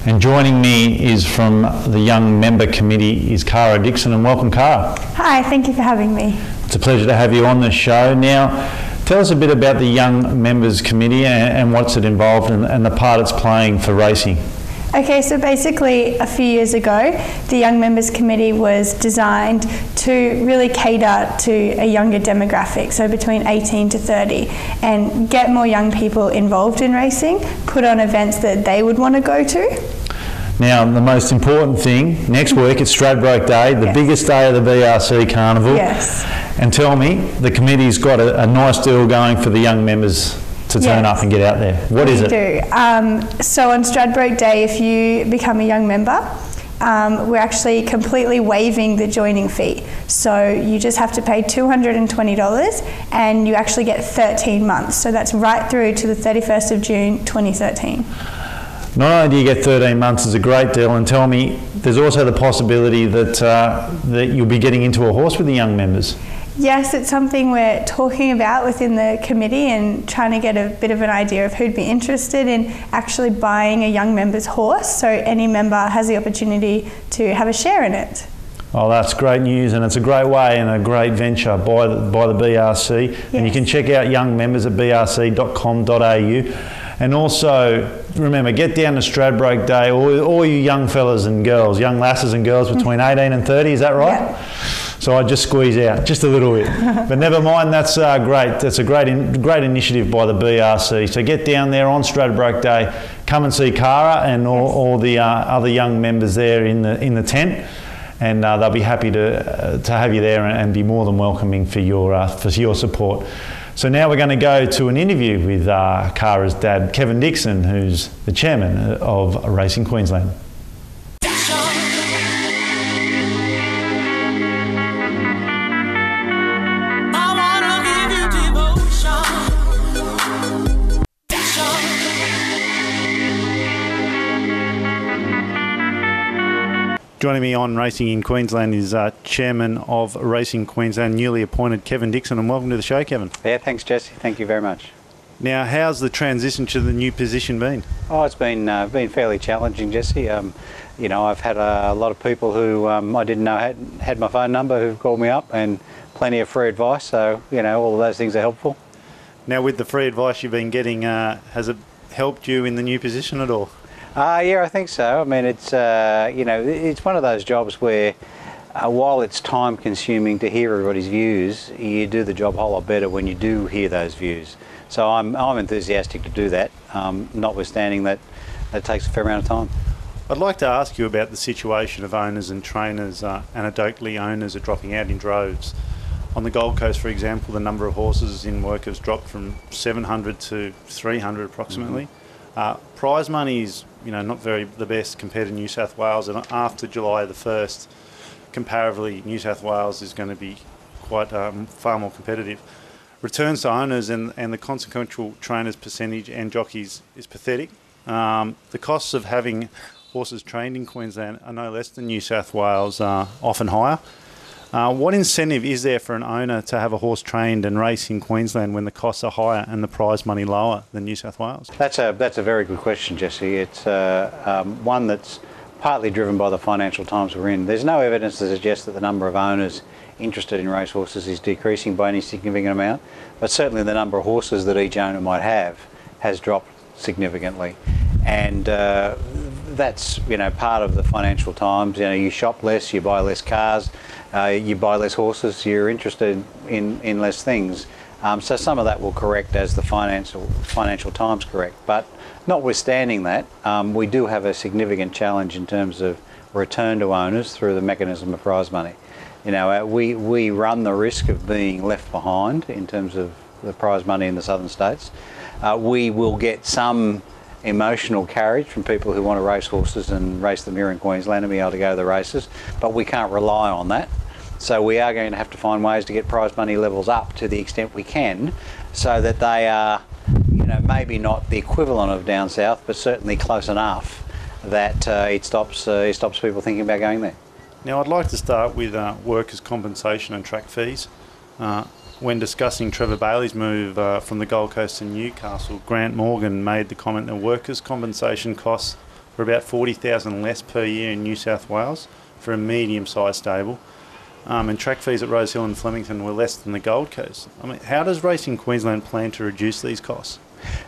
And joining me is from the Young Member Committee is Dixon, and welcome, Cara. Hi, thank you for having me. It's a pleasure to have you on the show. Now, tell us a bit about the Young Members Committee and what's it involved and the part it's playing for racing. Okay, so basically a few years ago, the Young Members Committee was designed to really cater to a younger demographic, so between 18 to 30, and get more young people involved in racing, put on events that they would want to go to. Now, the most important thing, next week it's Stradbroke Day, the biggest day of the BRC Carnival. Yes. And tell me, the committee's got a nice deal going for the young members to turn up and get out there. What is it? We do. So on Stradbroke Day, if you become a young member, we're actually completely waiving the joining fee. So you just have to pay $220 and you actually get 13 months. So that's right through to the 31st of June 2013. Not only do you get 13 months, it's a great deal, and tell me, there's also the possibility that, that you'll be getting into a horse with the young members. Yes, it's something we're talking about within the committee and trying to get a bit of an idea of who'd be interested in actually buying a young member's horse, so any member has the opportunity to have a share in it. Oh, that's great news, and it's a great way and a great venture by the BRC. Yes. And you can check out young members at brc.com.au. And also, remember, get down to Stradbroke Day, all you young fellas and girls, young lasses and girls between 18 and 30, is that right? Yeah. So I just squeeze out just a little bit. But never mind, that's great. That's a great initiative by the BRC. So get down there on Stradbroke Day, come and see Cara and all the other young members there in the tent. And they'll be happy to have you there and be more than welcoming for your support. So now we're going to go to an interview with Cara's dad, Kevin Dixon, who's the chairman of Racing Queensland. Joining me on Racing in Queensland is Chairman of Racing Queensland, newly appointed Kevin Dixon, and welcome to the show, Kevin. Yeah, thanks, Jesse. Thank you very much. Now, how's the transition to the new position been? Oh, it's been fairly challenging, Jesse. You know, I've had a lot of people who I didn't know had my phone number who've called me up, and plenty of free advice. So, you know, all of those things are helpful. Now, with the free advice you've been getting, has it helped you in the new position at all? Yeah, I think so. I mean, it's you know, it's one of those jobs where while it's time consuming to hear everybody's views, you do the job a whole lot better when you do hear those views. So I'm enthusiastic to do that, notwithstanding that it takes a fair amount of time. I'd like to ask you about the situation of owners and trainers. Anecdotally, owners are dropping out in droves. On the Gold Coast, for example, the number of horses in work has dropped from 700 to 300 approximately. Mm-hmm. Prize money is, you know, not the best compared to New South Wales, and after July the 1st, comparatively, New South Wales is going to be quite far more competitive. Returns to owners and the consequential trainers' percentage and jockeys is pathetic. The costs of having horses trained in Queensland are no less than New South Wales, often higher. What incentive is there for an owner to have a horse trained and race in Queensland when the costs are higher and the prize money lower than New South Wales? That's a very good question, Jesse. It's one that's partly driven by the financial times we're in. There's no evidence to suggest that the number of owners interested in racehorses is decreasing by any significant amount, but certainly the number of horses that each owner might have has dropped significantly. And that's, you know, part of the financial times. You know, you shop less, you buy less cars, you buy less horses, you're interested in less things. So some of that will correct as the financial times correct. But notwithstanding that, we do have a significant challenge in terms of return to owners through the mechanism of prize money. You know, we run the risk of being left behind in terms of the prize money in the southern states. We will get some emotional carriage from people who want to race horses and race them here in Queensland and be able to go to the races, but we can't rely on that. So we are going to have to find ways to get prize money levels up to the extent we can, so that they are, you know, maybe not the equivalent of down south, but certainly close enough that it stops people thinking about going there. Now, I'd like to start with workers' compensation and track fees. When discussing Trevor Bailey's move from the Gold Coast to Newcastle, Grant Morgan made the comment that workers' compensation costs were about 40,000 less per year in New South Wales for a medium-sized stable. And track fees at Rosehill and Flemington were less than the Gold Coast. I mean, how does Racing Queensland plan to reduce these costs?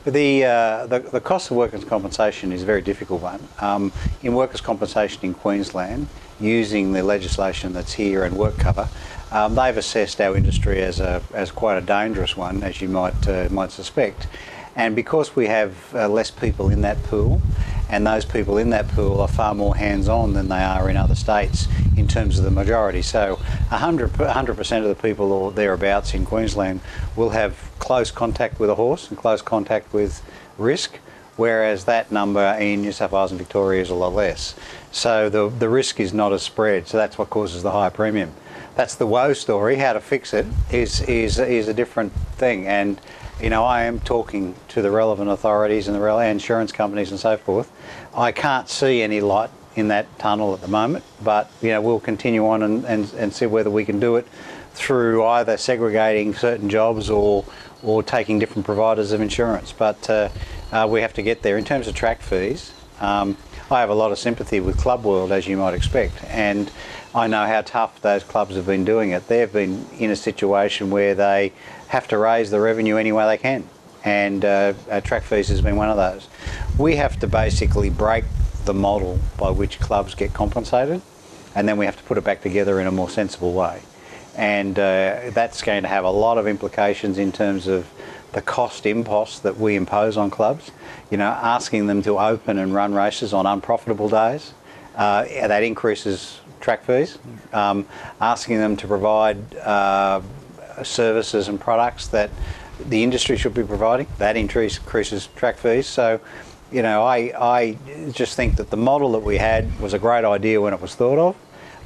The cost of workers' compensation is a very difficult one. In workers' compensation in Queensland, using the legislation that's here and work cover, they've assessed our industry as quite a dangerous one, as you might suspect. And because we have less people in that pool, and those people in that pool are far more hands-on than they are in other states in terms of the majority. So 100% of the people or thereabouts in Queensland will have close contact with a horse and close contact with risk, whereas that number in New South Wales and Victoria is a lot less. So the risk is not as spread, so that's what causes the higher premium. That's the woe story. How to fix it is a different thing. And you know, I am talking to the relevant authorities and the insurance companies and so forth. I can't see any light in that tunnel at the moment, but you know, we'll continue on and see whether we can do it through either segregating certain jobs or taking different providers of insurance. But we have to get there. In terms of track fees, I have a lot of sympathy with club world, as you might expect, and I know how tough those clubs have been doing it. They've been in a situation where they have to raise the revenue any way they can, and track fees has been one of those. We have to basically break the model by which clubs get compensated, and then we have to put it back together in a more sensible way. And that's going to have a lot of implications in terms of the cost impost that we impose on clubs. You know, asking them to open and run races on unprofitable days, that increases track fees. Asking them to provide services and products that the industry should be providing, that increases track fees. So, you know, I just think that the model that we had was a great idea when it was thought of,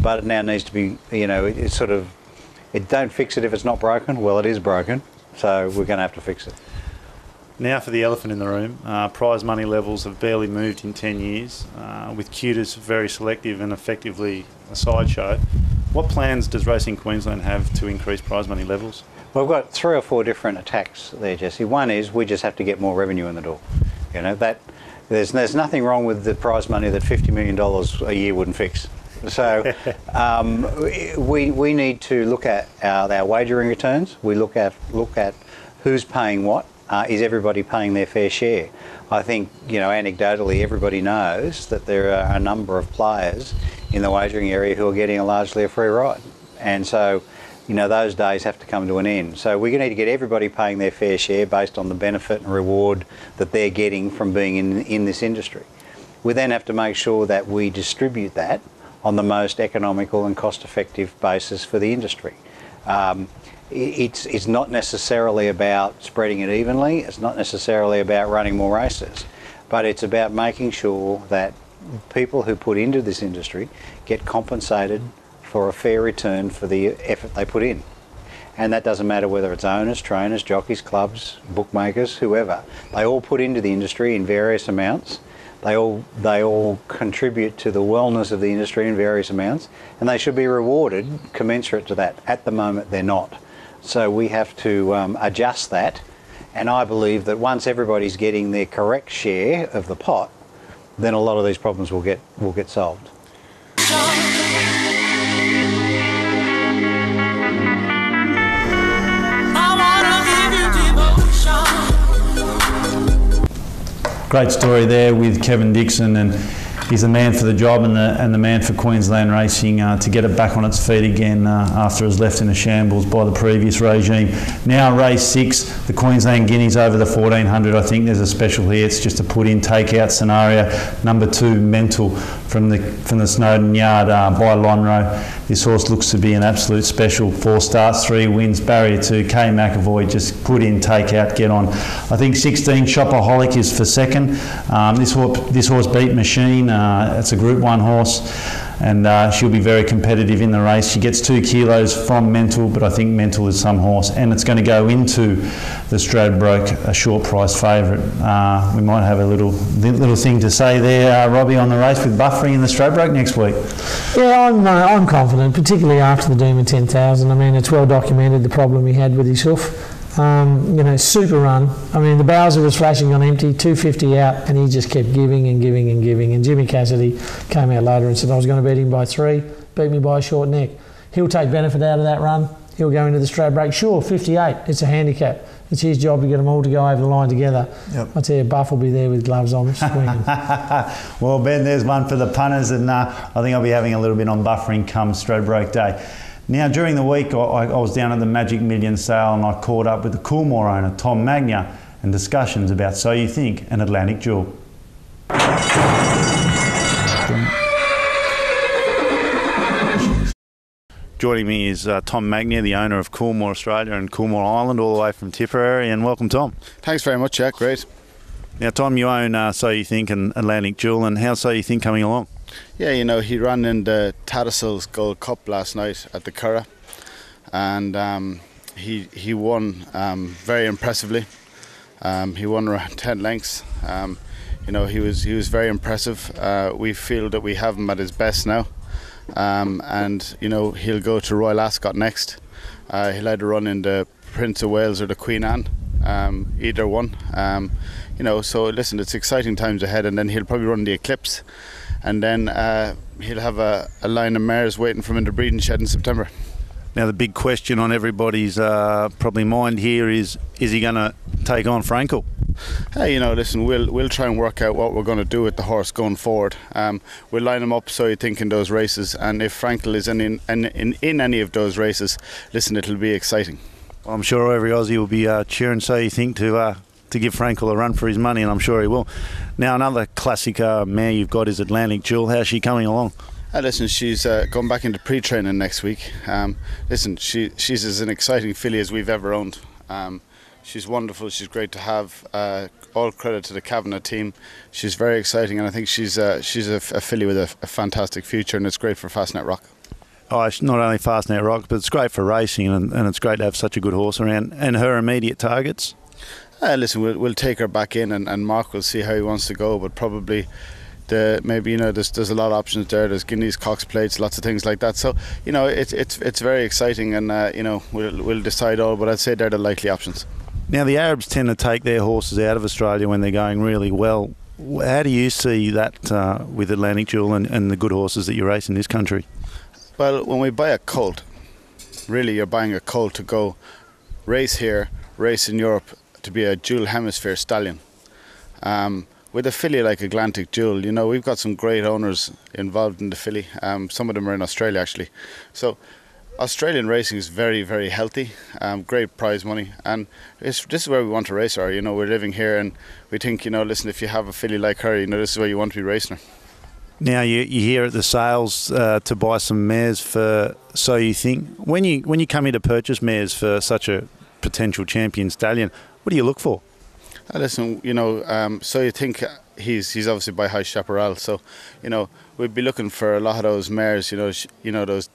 but it now needs to be, you know, it don't fix it if it's not broken. Well, it is broken, so we're going to have to fix it. Now for the elephant in the room. Prize money levels have barely moved in 10 years, with QTers very selective and effectively a sideshow. What plans does Racing Queensland have to increase prize money levels? Well, we've got 3 or 4 different attacks there, Jesse. One is we just have to get more revenue in the door. You know, that there's nothing wrong with the prize money that $50 million a year wouldn't fix. So we need to look at our wagering returns. We look at who's paying what. Is everybody paying their fair share? I think, you know, anecdotally, everybody knows that there are a number of players in the wagering area who are getting largely a free ride. And so, you know, those days have to come to an end. So we're going to need to get everybody paying their fair share based on the benefit and reward that they're getting from being in this industry. We then have to make sure that we distribute that on the most economical and cost-effective basis for the industry. It's not necessarily about spreading it evenly, it's not necessarily about running more races, but it's about making sure that people who put into this industry get compensated for a fair return for the effort they put in. And that doesn't matter whether it's owners, trainers, jockeys, clubs, bookmakers, whoever. They all put into the industry in various amounts. They all contribute to the wellness of the industry in various amounts, and they should be rewarded commensurate to that. At the moment, they're not. So we have to adjust that, and I believe that once everybody's getting their correct share of the pot, then a lot of these problems will get solved. Great story there with Kevin Dixon, and he's the man for the job and the man for Queensland racing to get it back on its feet again after it was left in a shambles by the previous regime. Now race 6, the Queensland Guineas over the 1400. I think there's a special here. It's just a put-in take-out scenario. Number 2, Mental from the Snowden Yard by Lonhro. This horse looks to be an absolute special. 4 starts, 3 wins. Barrier 2, K McAvoy, just put in, take out, get on. I think 16, Shopaholic is for second. This horse beat Machine. It's a Group 1 horse, and she'll be very competitive in the race. She gets 2 kilos from Mental, but I think Mental is some horse, and it's going to go into the Stradbroke, a short price favourite. We might have a little thing to say there, Robbie, on the race with buffering in the Stradbroke next week. Yeah, I'm confident, particularly after the Demon 10,000. I mean, it's well documented the problem he had with his hoof. Super run. I mean, the Bowser was flashing on empty, 250 out, and he just kept giving and giving and giving. And Jimmy Cassidy came out later and said, I was going to beat him by 3, beat me by a short neck. He'll take benefit out of that run. He'll go into the Stradbroke. Sure, 58, it's a handicap. It's his job to get them all to go over the line together. Yep. I tell you, Buff will be there with gloves on. Well, Ben, there's one for the punters, and I think I'll be having a little bit on buffering come Stradbroke Day. Now, during the week, I was down at the Magic Million sale and I caught up with the Coolmore owner, Tom Magnier, and discussions about So You Think and Atlantic Jewel. Joining me is Tom Magnier, the owner of Coolmore Australia and Coolmore Island, all the way from Tipperary, and welcome, Tom. Thanks very much, Jack. Great. Now, Tom, you own So You Think and Atlantic Jewel, and how's So You Think coming along? Yeah, he ran in the Tattersalls Gold Cup last night at the Curragh, and he won very impressively. He won around 10 lengths. He was very impressive. We feel that we have him at his best now. And he'll go to Royal Ascot next. He'll either run in the Prince of Wales or the Queen Anne, either one. So listen, it's exciting times ahead, and then he'll probably run the Eclipse, and then he'll have a line of mares waiting for him in the breeding shed in September. Now the big question on everybody's probably mind here is he going to take on Frankel? Hey, listen, we'll try and work out what we're going to do with the horse going forward. We'll line him up So You Think in those races, and if Frankel is in any of those races, listen, it'll be exciting. Well, I'm sure every Aussie will be cheering So You Think to give Frankel a run for his money, and I'm sure he will. Now, another classic mare you've got is Atlantic Jewel. How's she coming along? Listen, she's going back into pre-training next week. Listen, she's as an exciting filly as we've ever owned. She's wonderful. She's great to have. All credit to the Kavanagh team. She's very exciting, and I think she's a filly with a fantastic future, and it's great for Fastnet Rock. Oh, it's not only Fastnet Rock, but it's great for racing, and it's great to have such a good horse around. And her immediate targets? Listen, we'll take her back in, and Mark will see how he wants to go, but probably there's a lot of options there. There's guineas, Cox plates, lots of things like that. So it's very exciting, and we'll decide all. But I'd say they're the likely options. Now the Arabs tend to take their horses out of Australia when they're going really well. How do you see that with Atlantic Jewel and the good horses that you race in this country? Well, when we buy a colt, really you're buying a colt to go race here, race in Europe, to be a dual hemisphere stallion. With a filly like Atlantic Jewel, we've got some great owners involved in the filly. Some of them are in Australia actually. So Australian racing is very, very healthy, great prize money, and this is where we want to race her. We're living here, and we think, listen, if you have a filly like her, this is where you want to be racing her. Now you're here at the sales to buy some mares for So You Think. When you come here to purchase mares for such a potential champion stallion, what do you look for? Listen, So You Think he's obviously by High Chaparral, so we'd be looking for a lot of those mares. Those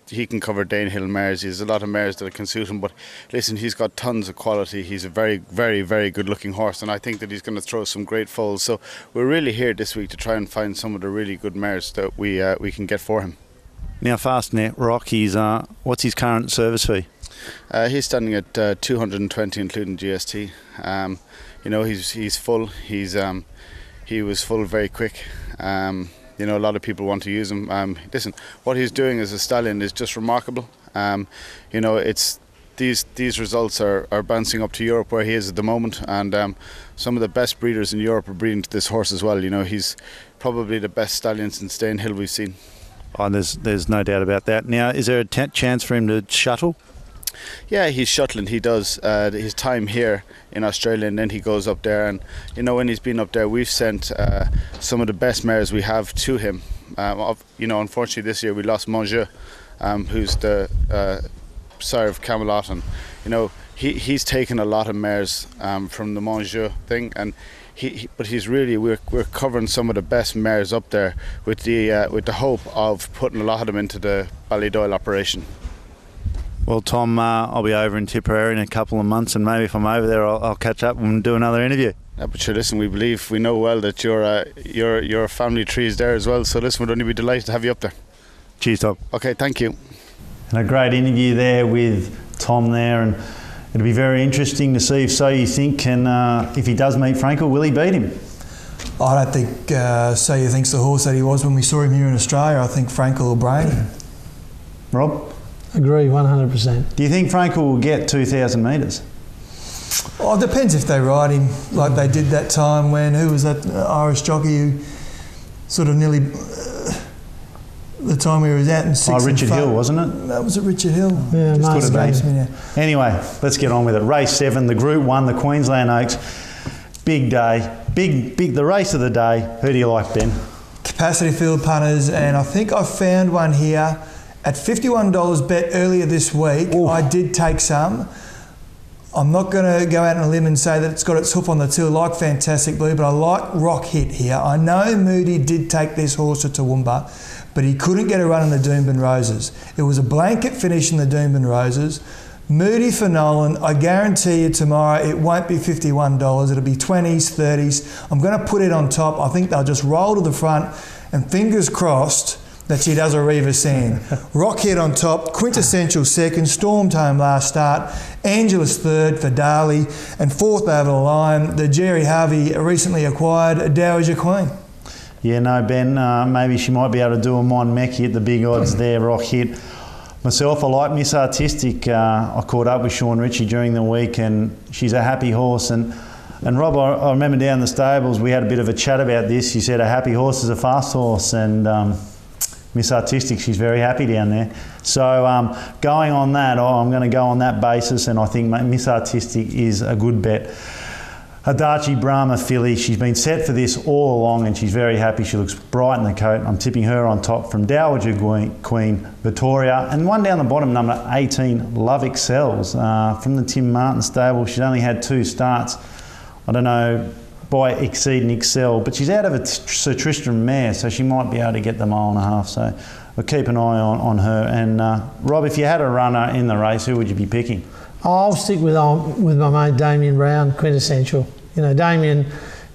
he can cover Danehill mares. There's a lot of mares that can suit him, but listen, he's got tons of quality. He's a very, very, very good-looking horse, and I think that he's going to throw some great foals. So we're really here this week to try and find some of the really good mares that we can get for him. Now, Fastnet Rock, what's his current service fee? He's standing at 220, including GST. He's full. He was full very quick. A lot of people want to use him. Listen, what he's doing as a stallion is just remarkable. It's these results are bouncing up to Europe where he is at the moment, and some of the best breeders in Europe are breeding to this horse as well. He's probably the best stallion since Danehill we've seen. Oh, there's no doubt about that. Now, is there a chance for him to shuttle? Yeah, he's shuttling. He does his time here in Australia, and then he goes up there. And when he's been up there, we've sent some of the best mares we have to him. Unfortunately this year we lost Monsieur, who's the sire of Camelot, and he's taken a lot of mares from the Monsieur thing, and but we're covering some of the best mares up there with the hope of putting a lot of them into the Ballydoyle operation. Well, Tom, I'll be over in Tipperary in a couple of months, and maybe if I'm over there, I'll catch up and do another interview. Yeah, but sure, listen, we know well that your family tree is there as well. So listen, we'd only be delighted to have you up there. Cheers, Tom. Okay, thank you. And a great interview there with Tom there, and It'll be very interesting to see if So You Think can, if he does meet Frankel, will he beat him? I don't think So You Think's the horse that he was when we saw him here in Australia. I think Frankel will brain him. Rob? Agree, 100%. Do you think Frankel will get 2,000 metres? Oh, it depends if they ride him like they did that time when, who was that Irish jockey who sort of nearly, the time we was out in 6 Richard Hill, wasn't it? That was it, Richard Hill. Yeah, Just could have escapes been. me now. Anyway, let's get on with it. Race 7, the Group 1, the Queensland Oaks. Big day, big, the race of the day. Who do you like, Ben? Capacity field punters, and I think I found one here at $51 bet earlier this week. Ooh. I did take some. I'm not going to go out on a limb and say that it's got its hoof on the till like Fantastic Blue, but I like Rock Hit here. I know Moody did take this horse to Toowoomba, but he couldn't get a run in the Doomben Roses. It was a blanket finish in the Doomben Roses. Moody for Nolan, I guarantee you tomorrow it won't be $51, it'll be 20s, 30s. I'm going to put it on top. I think they'll just roll to the front, and fingers crossed that she does a Reva Sand. Rock Hit on top, Quintessential second, stormed home last start, Angela's third for Darley, and fourth over the line, the Jerry Harvey recently acquired Dowager Queen. Yeah, no, Ben, maybe she might be able to do a Mon Mecchi at the big odds there, Rock Hit. Myself, I like Miss Artistic. I caught up with Sean Ritchie during the week, and she's a happy horse. And Rob, I remember down the stables, we had a bit of a chat about this. You said a happy horse is a fast horse, and Miss Artistic, she's very happy down there. So going on that, I'm going to go on that basis, and I think Miss Artistic is a good bet. Adachi Brahma filly, she's been set for this all along, and she's very happy. She looks bright in the coat. I'm tipping her on top from Dowager Queen, Victoria, and one down the bottom, number 18, Love Excels, from the Tim Martin stable. She's only had 2 starts. I don't know by Exceed and Excel, but she's out of a Sir Tristram mare, so she might be able to get the 1.5 miles. So we'll keep an eye on her. And Rob, if you had a runner in the race, who would you be picking? I'll stick with my mate Damien Brown, Quintessential. You know, Damien,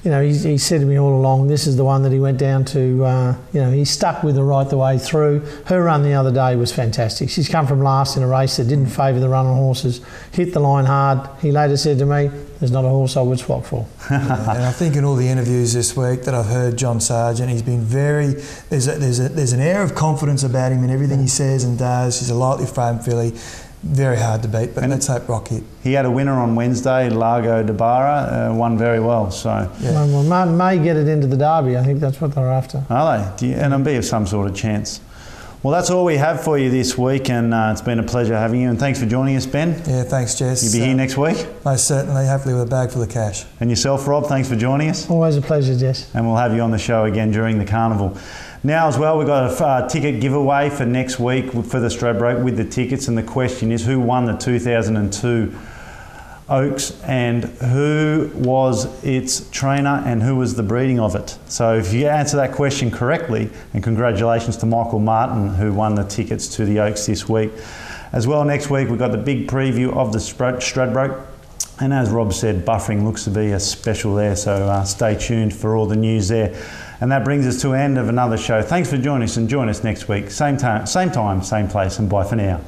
you know, he said to me all along, this is the one that he went down to, you know, he stuck with her right the way through. Her run the other day was fantastic. She's come from last in a race that didn't favour the run on horses, hit the line hard. He later said to me, there's not a horse I would swap for. And I think in all the interviews this week that I've heard John Sargent, he's been very, there's an air of confidence about him in everything he says and does. He's a lightly framed filly. Very hard to beat, but let's hope Rock Hit. He had a winner on Wednesday, Largo de Barra, won very well. So yeah. Well, may get it into the Derby. I think that's what they're after. Are they? And it'll be of some sort of chance. Well, that's all we have for you this week, and it's been a pleasure having you. And thanks for joining us, Ben. Yeah, thanks, Jess. You'll be here next week? Most certainly, hopefully with a bag full of cash. And yourself, Rob, thanks for joining us. Always a pleasure, Jess. And we'll have you on the show again during the carnival. Now as well, we've got a ticket giveaway for next week for the Stradbroke with the tickets, and the question is who won the 2002 Oaks and who was its trainer and who was the breeding of it. So if you answer that question correctly, and congratulations to Michael Martin who won the tickets to the Oaks this week. As well, next week we've got the big preview of the Stradbroke, and as Rob said, buffering looks to be a special there, so stay tuned for all the news there. And that brings us to the end of another show. Thanks for joining us, and join us next week. Same time, same place, and bye for now.